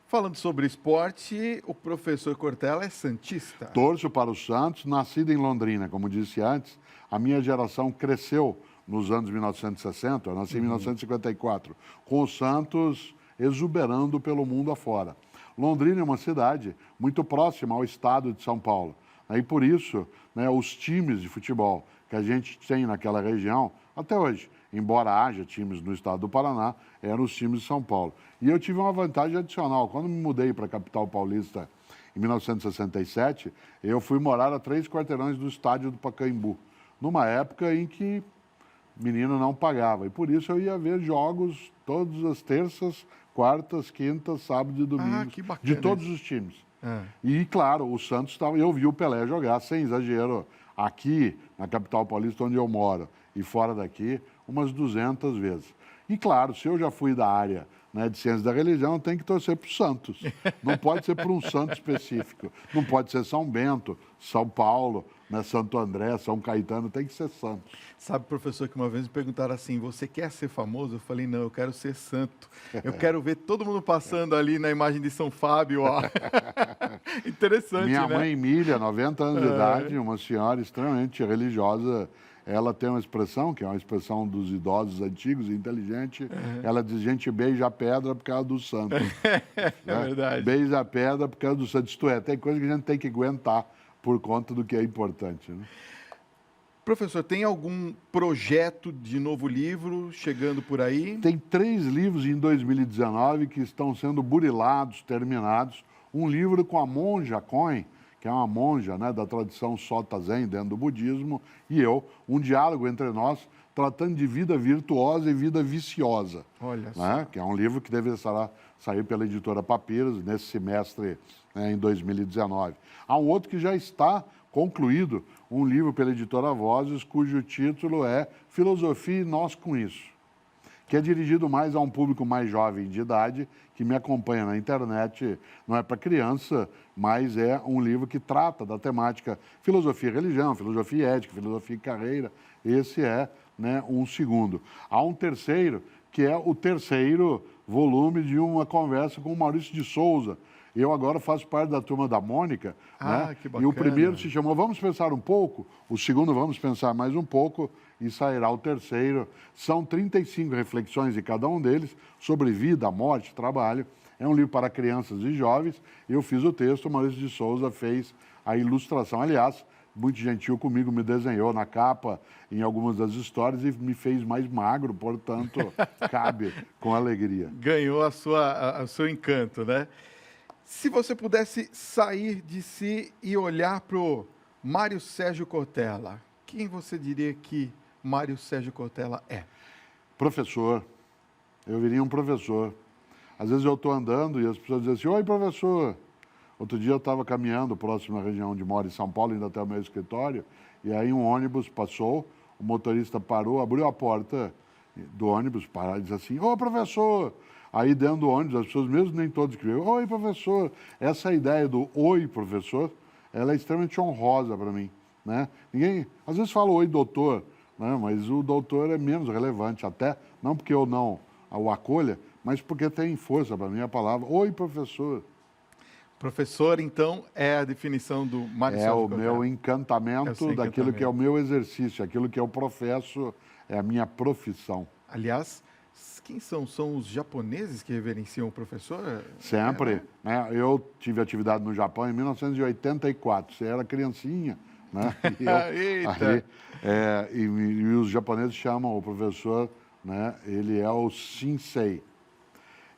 Falando sobre esporte, o professor Cortella é santista. Torço para o Santos, nascido em Londrina, como disse antes, a minha geração cresceu nos anos 1960, eu nasci em 1954, com o Santos exuberando pelo mundo afora. Londrina é uma cidade muito próxima ao estado de São Paulo. E por isso, né, os times de futebol que a gente tem naquela região, até hoje, embora haja times no estado do Paraná, eram os times de São Paulo. E eu tive uma vantagem adicional. Quando me mudei para a capital paulista em 1967, eu fui morar a 3 quarteirões do estádio do Pacaembu, numa época em que menino não pagava. E por isso eu ia ver jogos todas as terças, quartas, quintas, sábados e domingos, de todos os times. E, claro, o Santos estava... Eu vi o Pelé jogar, sem exagero, aqui na capital paulista, onde eu moro, e fora daqui, umas 200 vezes. E, claro, se eu já fui da área, né, de ciência da religião, tem que torcer para o Santos. Não pode ser para um santo específico. Não pode ser São Bento, São Paulo, né, Santo André, São Caetano, tem que ser Santos. Sabe, professor, que uma vez me perguntaram assim, você quer ser famoso? Eu falei, não, eu quero ser santo. Eu quero ver todo mundo passando ali na imagem de São Fábio. Ó. Interessante, Minha né? mãe Emília, 90 anos de idade, uma senhora extremamente religiosa, ela tem uma expressão, que é uma expressão dos idosos antigos, inteligente. Ela diz, gente beija a pedra por causa do santo. É verdade. Beija a pedra por causa do santo. Isto é, tem coisa que a gente tem que aguentar por conta do que é importante. Né? Professor, tem algum projeto de novo livro chegando por aí? Tem 3 livros em 2019 que estão sendo burilados, terminados. Um livro com a monja Koen, que é uma monja, né, da tradição Sota Zen dentro do budismo, e eu, um diálogo entre nós, tratando de vida virtuosa e vida viciosa. Olha só. Né? Que é um livro que deve sair pela editora Papiros nesse semestre, né, em 2019. Há um outro que já está concluído, um livro pela editora Vozes, cujo título é Filosofia e Nós com Isso, que é dirigido mais a um público mais jovem de idade, que me acompanha na internet. Não é para criança, mas é um livro que trata da temática filosofia e religião, filosofia e ética, filosofia e carreira. Esse é, né, um segundo. Há um terceiro, que é o terceiro volume de uma conversa com o Maurício de Souza. Eu agora faço parte da turma da Mônica, né? Que bacana. E o primeiro se chamou Vamos Pensar um Pouco, o segundo Vamos Pensar Mais um Pouco, e sairá o terceiro. São 35 reflexões de cada um deles sobre vida, morte, trabalho. É um livro para crianças e jovens. Eu fiz o texto, o Maurício de Souza fez a ilustração. Aliás, muito gentil comigo, me desenhou na capa, em algumas das histórias, e me fez mais magro, portanto, cabe com alegria. Ganhou o seu encanto, né? Se você pudesse sair de si e olhar para o Mário Sérgio Cortella, quem você diria que Mário Sérgio Cortella é? Professor. Eu viria um professor. Às vezes eu estou andando e as pessoas dizem assim, oi, professor. Outro dia eu estava caminhando próximo à região onde moro, em São Paulo, indo até o meu escritório, e aí um ônibus passou, o motorista parou, abriu a porta do ônibus, parou e disse assim, ô, professor. Aí dentro do ônibus, as pessoas, mesmo nem todos escreveram, oi, professor. Essa ideia do oi, professor, ela é extremamente honrosa para mim, né? Ninguém, às vezes fala oi, doutor, né? Mas o doutor é menos relevante, até, não porque eu não o acolha, mas porque tem força para mim a palavra, oi, professor. Professor, então, é a definição do Mário É Sérgio o Cortella. meu encantamento daquilo que é o meu exercício, aquilo que eu professo, é a minha profissão. Aliás, quem são? São os japoneses que reverenciam o professor? Sempre. Né? Eu tive atividade no Japão em 1984. Você era criancinha, né? Eita! E os japoneses chamam o professor, né? Ele é o Shinsei.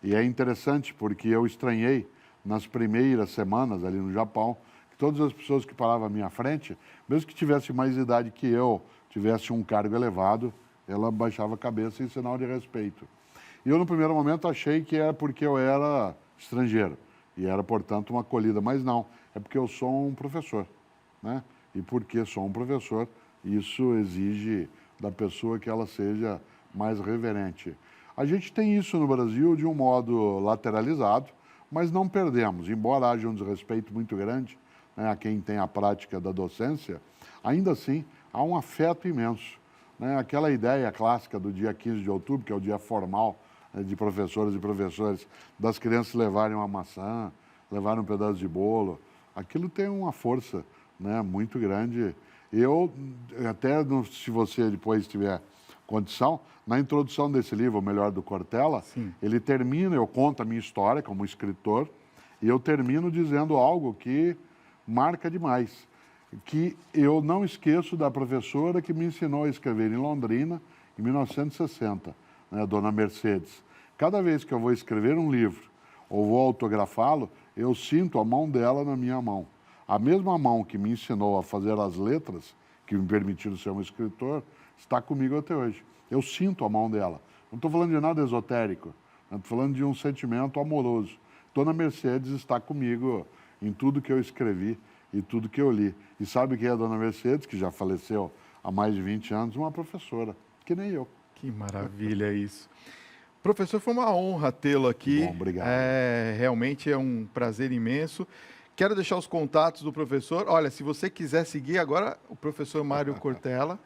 E é interessante porque eu estranhei nas primeiras semanas ali no Japão que todas as pessoas que paravam à minha frente, mesmo que tivessem mais idade que eu, tivesse um cargo elevado, ela baixava a cabeça em sinal de respeito. E eu, no primeiro momento, achei que era porque eu era estrangeiro e era, portanto, uma acolhida. Mas não, é porque eu sou um professor, né? E porque sou um professor, isso exige da pessoa que ela seja mais reverente. A gente tem isso no Brasil de um modo lateralizado, mas não perdemos. Embora haja um desrespeito muito grande, né, a quem tem a prática da docência, ainda assim há um afeto imenso. Né? Aquela ideia clássica do dia 15 de outubro, que é o dia formal, né, de professoras e professores, das crianças levarem uma maçã, levarem um pedaço de bolo, aquilo tem uma força, né, muito grande. Eu, até se você depois tiver condição, na introdução desse livro, O Melhor do Cortella, Sim. ele termina, eu conto a minha história como escritor, e eu termino dizendo algo que marca demais, que eu não esqueço da professora que me ensinou a escrever em Londrina, em 1960, né, a dona Mercedes. Cada vez que eu vou escrever um livro ou vou autografá-lo, eu sinto a mão dela na minha mão. A mesma mão que me ensinou a fazer as letras, que me permitiram ser um escritor, está comigo até hoje. Eu sinto a mão dela. Não estou falando de nada esotérico, estou falando de um sentimento amoroso. Dona Mercedes está comigo em tudo que eu escrevi e tudo que eu li. E sabe quem é a Dona Mercedes, que já faleceu há mais de 20 anos? Uma professora, que nem eu. Que maravilha isso. Professor, foi uma honra tê-lo aqui. Bom, obrigado. Realmente é um prazer imenso. Quero deixar os contatos do professor. Olha, se você quiser seguir agora, o professor Mário Cortella,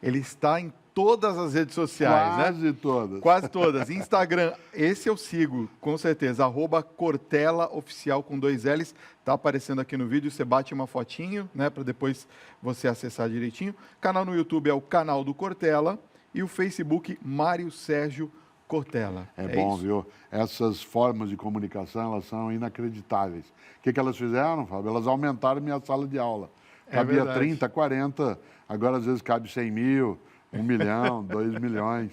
ele está em todas as redes sociais, Quase né? todas. Quase todas. Instagram, esse eu sigo, com certeza. @CortellaOficial com 2 L's. Está aparecendo aqui no vídeo. Você bate uma fotinho, né? Para depois você acessar direitinho. Canal no YouTube é o canal do Cortella. E o Facebook, Mário Sérgio Cortella. É bom, isso? viu? Essas formas de comunicação, elas são inacreditáveis. O que elas fizeram, Fábio? Elas aumentaram minha sala de aula. Cabia verdade. 30, 40, agora às vezes cabe 100 mil, 1 milhão, 2 milhões.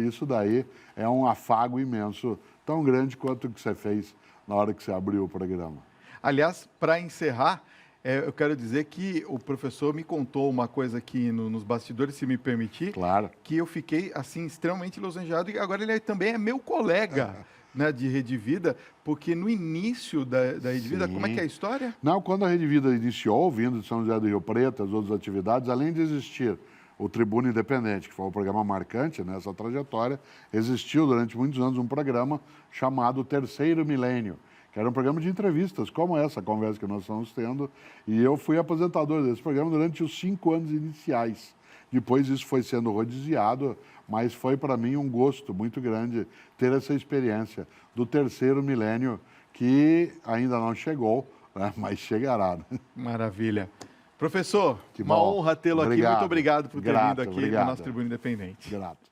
Isso daí é um afago imenso, tão grande quanto o que você fez na hora que você abriu o programa. Aliás, para encerrar, eu quero dizer que o professor me contou uma coisa aqui nos bastidores, se me permitir, Claro. que eu fiquei assim extremamente lisonjeado e agora ele também é meu colega, né, de Rede Vida, porque no início da Rede Vida, como é que é a história? Não, quando a Rede Vida iniciou, vindo de São José do Rio Preto, as outras atividades, além de existir o Tribuna Independente, que foi um programa marcante nessa trajetória, existiu durante muitos anos um programa chamado Terceiro Milênio, que era um programa de entrevistas, como essa conversa que nós estamos tendo, e eu fui apresentador desse programa durante os 5 anos iniciais. Depois isso foi sendo rodiziado, mas foi para mim um gosto muito grande ter essa experiência do terceiro milênio, que ainda não chegou, né, mas chegará. Maravilha. Professor, Que uma bom. honra tê-lo aqui. Obrigado. Muito obrigado por ter Grato, vindo aqui obrigado. no nosso Tribuna Independente. Grato.